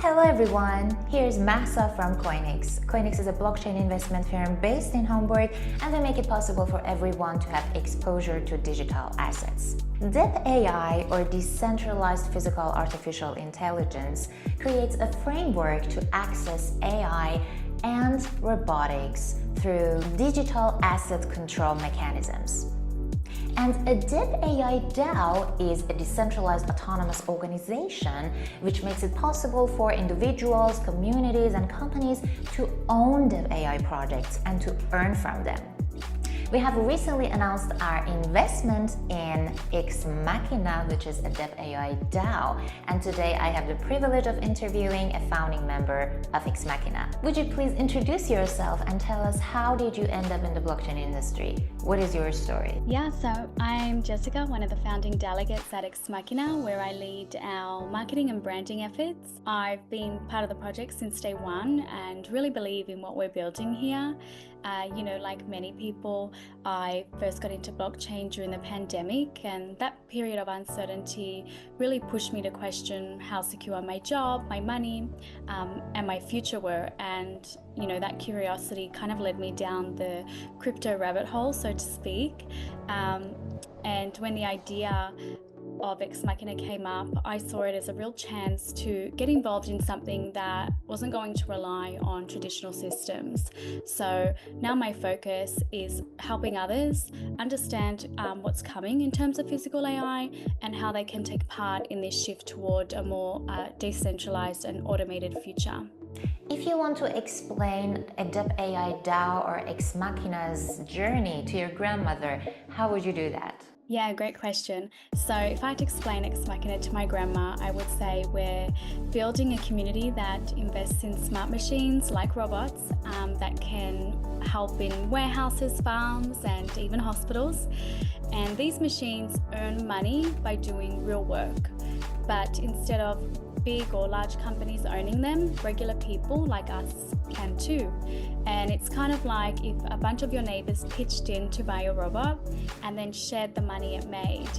Hello everyone, here's Massa from coinIX. coinIX is a blockchain investment firm based in Hamburg, and they make it possible for everyone to have exposure to digital assets. DePAI, or Decentralized Physical Artificial Intelligence, creates a framework to access AI and robotics through digital asset control mechanisms. And a DePAI DAO is a decentralized autonomous organization, which makes it possible for individuals, communities, and companies to own DePAI projects and to earn from them. We have recently announced our investment in XMAQUINA, which is a DePAI DAO, and today I have the privilege of interviewing a founding member of XMAQUINA. Would you please introduce yourself and tell us how did you end up in the blockchain industry? What is your story? Yeah, so I'm Jessica, one of the founding delegates at XMAQUINA, where I lead our marketing and branding efforts. I've been part of the project since day one and really believe in what we're building here. Like many people, I first got into blockchain during the pandemic, and that period of uncertainty really pushed me to question how secure my job, my money, and my future were. And that curiosity kind of led me down the crypto rabbit hole, so to speak. And when the idea of XMAQUINA came up, I saw it as a real chance to get involved in something that wasn't going to rely on traditional systems. So now my focus is helping others understand what's coming in terms of physical AI and how they can take part in this shift toward a more decentralized and automated future. If you want to explain a DePAI DAO or XMAQUINA's journey to your grandmother, how would you do that? Yeah, great question. So if I had to explain XMAQUINA to my grandma, I would say we're building a community that invests in smart machines like robots that can help in warehouses, farms, and even hospitals. And these machines earn money by doing real work. But instead of big or large companies owning them, regular people like us can too. And it's kind of like if a bunch of your neighbors pitched in to buy a robot and then shared the money it made.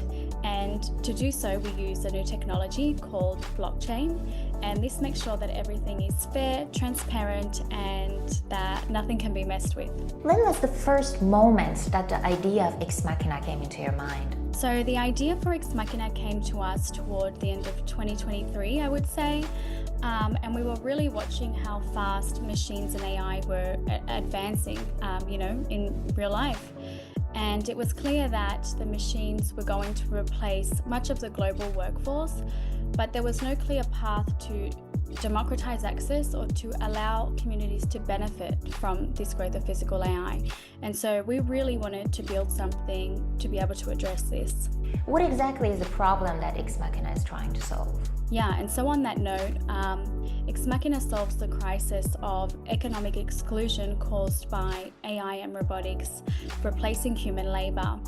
And to do so, we use a new technology called blockchain. And this makes sure that everything is fair, transparent, and that nothing can be messed with. When was the first moment that the idea of XMAQUINA came into your mind? So the idea for XMAQUINA came to us toward the end of 2023, I would say. And we were really watching how fast machines and AI were advancing, in real life. And it was clear that the machines were going to replace much of the global workforce, but there was no clear path to democratize access or to allow communities to benefit from this growth of physical AI. And so we really wanted to build something to be able to address this. What exactly is the problem that XMAQUINA is trying to solve? Yeah, and so on that note, XMAQUINA solves the crisis of economic exclusion caused by AI and robotics replacing human labor.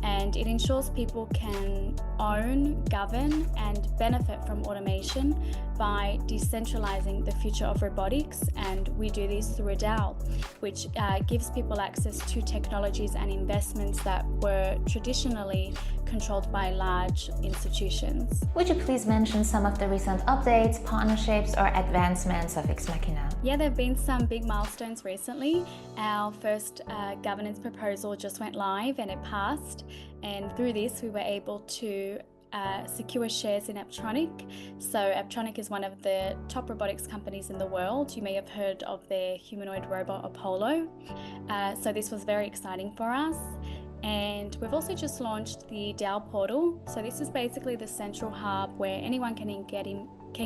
And it ensures people can own, govern, and benefit from automation by decentralizing the future of robotics. And we do this through a DAO, which gives people access to technologies and investments that were traditionally controlled by large institutions. Would you please mention some of the recent updates, partnerships, or advancements of XMAQUINA? Yeah, there have been some big milestones recently. Our first governance proposal just went live and it passed. And through this, we were able to secure shares in Apptronic. So Apptronic is one of the top robotics companies in the world. You may have heard of their humanoid robot Apollo. So this was very exciting for us. And we've also just launched the DAO portal. So this is basically the central hub where anyone can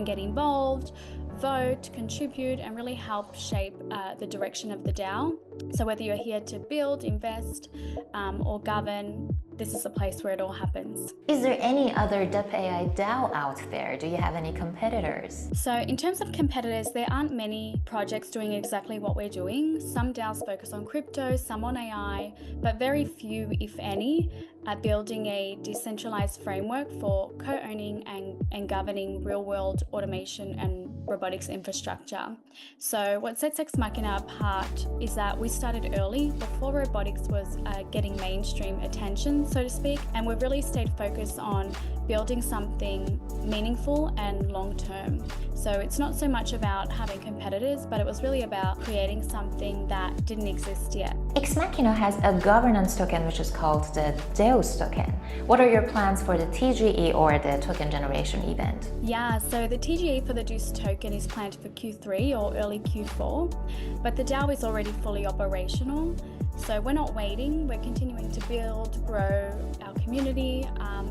get involved, vote, contribute, and really help shape the direction of the DAO. So whether you're here to build, invest, or govern, this is a place where it all happens. Is there any other DePAI DAO out there? Do you have any competitors? So in terms of competitors, there aren't many projects doing exactly what we're doing. Some DAOs focus on crypto, some on AI, but very few, if any, are building a decentralized framework for co-owning and governing real-world automation and robotics infrastructure. So what sets XMAQUINA apart is that we started early, before robotics was getting mainstream attention. competition, so to speak, and we've really stayed focused on building something meaningful and long-term. So it's not so much about having competitors, but it was really about creating something that didn't exist yet. XMAQUINA has a governance token which is called the DEUS token. What are your plans for the TGE or the token generation event? Yeah, so the TGE for the DEUS token is planned for Q3 or early Q4, but the DAO is already fully operational. So we're not waiting, we're continuing to build, grow our community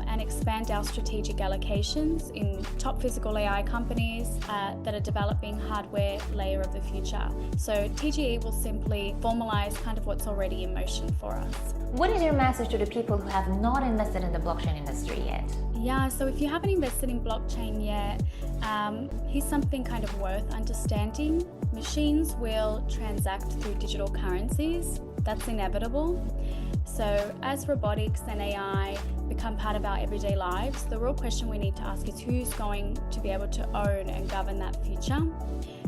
and expand our strategic allocations in top physical AI companies that are developing hardware layer of the future. So TGE will simply formalize kind of what's already in motion for us. What is your message to the people who have not invested in the blockchain industry yet? Yeah, so if you haven't invested in blockchain yet, here's something kind of worth understanding. Machines will transact through digital currencies. That's inevitable. So as robotics and AI become part of our everyday lives, the real question we need to ask is who's going to be able to own and govern that future?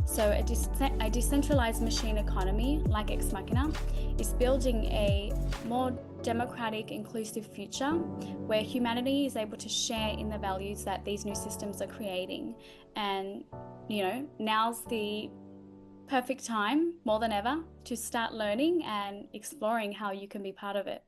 So a decentralized machine economy like XMAQUINA is building a more democratic, inclusive future where humanity is able to share in the values that these new systems are creating. And, now's the perfect time, more than ever, to start learning and exploring how you can be part of it.